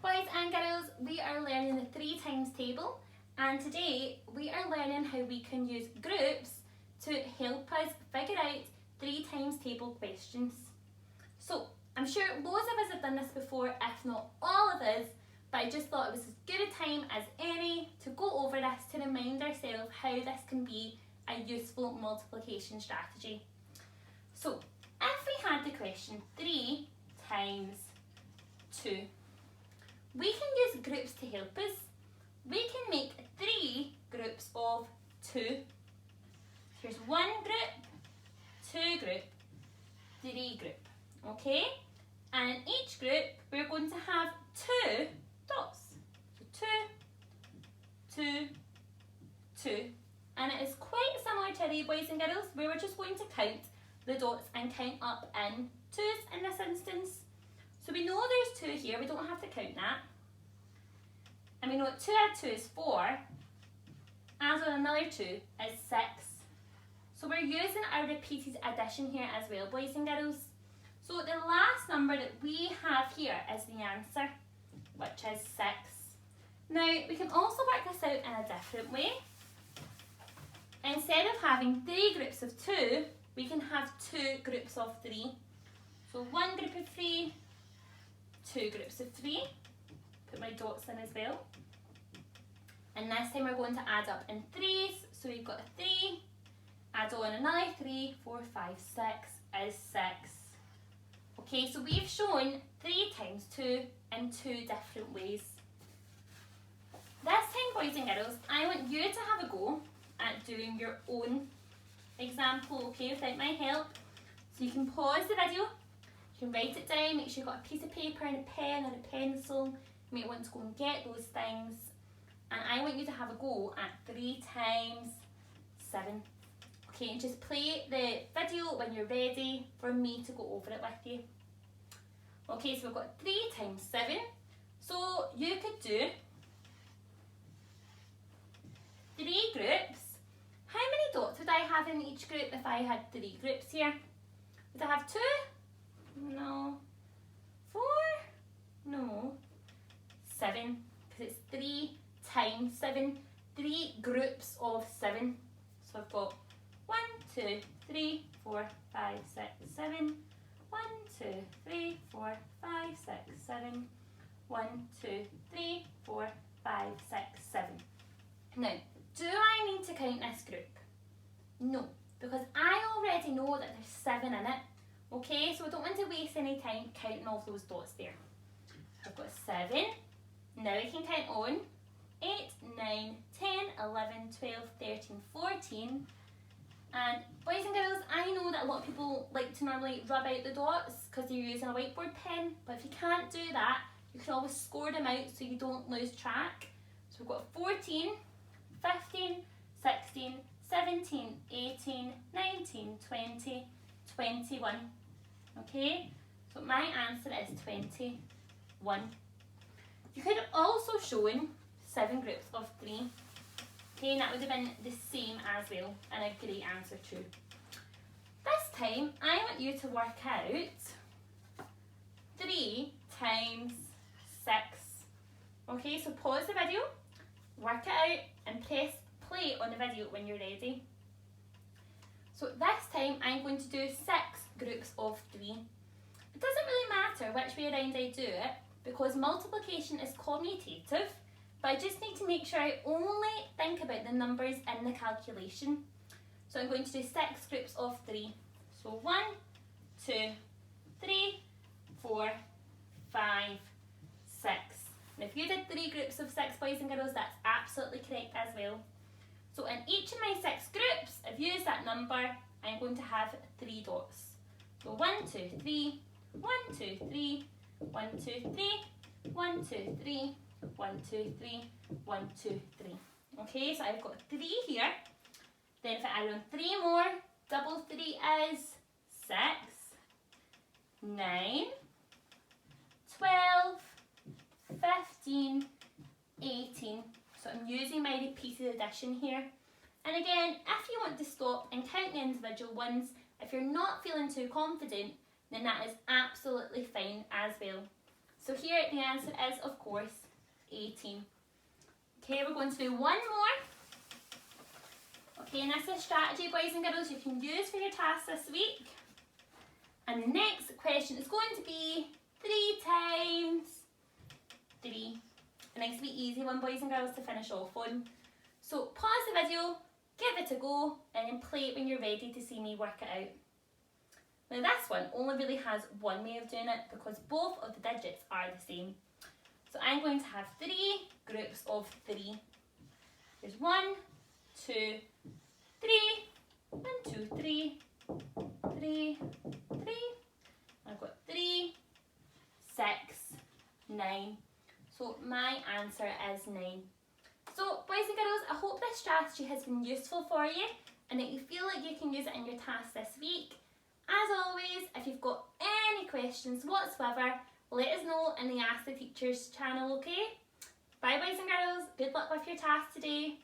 Boys and girls, we are learning the 3 times table, and today we are learning how we can use groups to help us figure out 3 times table questions. So I'm sure loads of us have done this before, if not all of us, but I just thought it was as good a time as any to go over this to remind ourselves how this can be a useful multiplication strategy. So if we had the question 3 times 2, we can use groups to help us. We can make 3 groups of 2. Here's 1 group, 2 group, 3 group, okay? And in each group, we're going to have 2 dots. So 2, 2, 2. And it is quite similar to array, boys and girls, where we're just going to count the dots and count up in 2s in this instance. So we know there's 2 here, we don't have to count that. And we know 2 add 2 is 4, as with another 2 is 6. So we're using our repeated addition here as well, boys and girls. So the last number that we have here is the answer, which is 6. Now we can also work this out in a different way. Instead of having 3 groups of 2, we can have 2 groups of 3. So 1 group of 3, 2 groups of 3. Put my dots in as well. And this time we're going to add up in 3s. So we've got a 3, add on another 3, 4, 5, 6 is 6. Okay, so we've shown 3 times 2 in 2 different ways. This time, boys and girls, I want you to have a go at doing your own example, okay, without my help. So you can pause the video, you can write it down, make sure you've got a piece of paper and a pen or a pencil. You might want to go and get those things. And I want you to have a go at 3 times 7. Okay, and just play the video when you're ready for me to go over it with you. Okay, so we've got 3 times 7. So you could do 3 groups. How many dots would I have in each group if I had 3 groups here? Would I have 2? No. 4? No. 7, because it's 3 times 7. 3 groups of 7. So I've got 1, 2, 3, 4, 5, 6, 7. 1, 2, 3, 4, 5, 6, 7. 1, 2, 3, 4, 5, 6, 7. Now, do I need to count this group? No, because I already know that there's 7 in it. Okay, so I don't want to waste any time counting all those dots there. I've got 7. Now we can count on 8, 9, 10, 11, 12, 13, 14. And boys and girls, I know that a lot of people like to normally rub out the dots because they're using a whiteboard pen, but if you can't do that, you can always score them out so you don't lose track. So we've got 14, 15, 16, 17, 18, 19, 20, 21. Okay, so my answer is 21. You could have also shown 7 groups of 3. Okay, and that would have been the same as well, and a great answer too. This time, I want you to work out 3 times 6. Okay, so pause the video, work it out, and press play on the video when you're ready. So this time, I'm going to do 6 groups of 3. It doesn't really matter which way around I do it, because multiplication is commutative, but I just need to make sure I only think about the numbers in the calculation. So I'm going to do 6 groups of 3. So 1, 2, 3, 4, 5, 6. And if you did 3 groups of 6, boys and girls, that's absolutely correct as well. So in each of my 6 groups, I've used that number, I'm going to have 3 dots. So 1, 2, 3, 1, 2, 3, 1, 2, 3, 1, 2, 3, 1, 2, 3, 1, 2, 3. Okay, so I've got 3 here. Then if I add on 3 more, double 3 is 6, 9, 12, 15, 18. So I'm using my repeated addition here. And again, if you want to stop and count the individual ones, if you're not feeling too confident, then that is absolutely fine as well. So here the answer is, of course, 18. Okay, we're going to do one more. Okay, and this is strategy, boys and girls, you can use for your task this week. And the next question is going to be 3 times 3. A nice wee easy one, boys and girls, to finish off on. So pause the video, give it a go, and then play it when you're ready to see me work it out. Now this one only really has one way of doing it because both of the digits are the same. So I'm going to have 3 groups of 3. There's 1, 2, 3, 1, 2, 3, 3, 3. I've got 3, 6, 9. So my answer is 9. So boys and girls, I hope this strategy has been useful for you and that you feel like you can use it in your task this week. As always, if you've got any questions whatsoever, let us know in the Ask the Teachers channel, okay? Bye boys and girls, good luck with your task today.